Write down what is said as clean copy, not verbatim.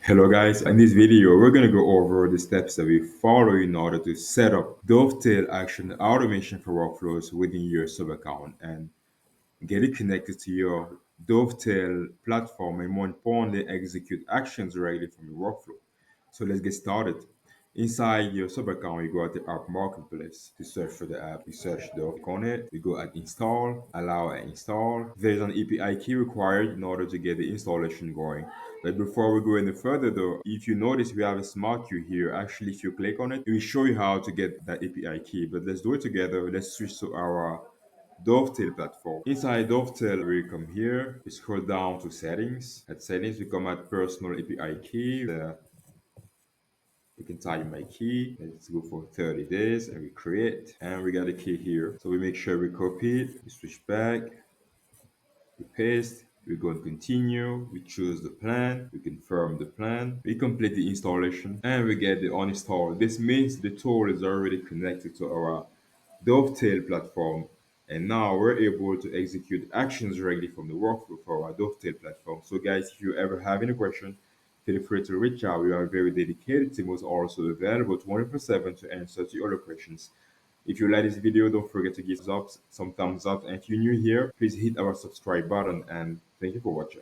Hello guys, in this video we're going to go over the steps that we follow in order to set up Dovetail Action Automation for workflows within your sub account and get it connected to your Dovetail platform and more importantly execute actions directly from your workflow. So let's get started. Inside your sub account, you go at the app marketplace to search for the app. You search the on it, you go at install, allow and install. There's an API key required in order to get the installation going. But before we go any further though, if you notice we have a smart queue here. Actually, if you click on it, it will show you how to get that API key. But let's do it together. Let's switch to our Dovetail platform. Inside Dovetail, we come here, we scroll down to settings. At settings, we come at personal API key. You can type my key. Let's go for 30 days and we create. And we got a key here. So we make sure we copy it, we switch back, we paste, we go and continue, we choose the plan, we confirm the plan, we complete the installation, and we get the uninstall. This means the tool is already connected to our Dovetail platform, and now we're able to execute actions directly from the workflow for our Dovetail platform. So, guys, if you ever have any question, feel free to reach out. We are very dedicated team who's also available 24/7 to answer to all your questions. If you like this video, don't forget to give us some thumbs up. And if you're new here, please hit our subscribe button and thank you for watching.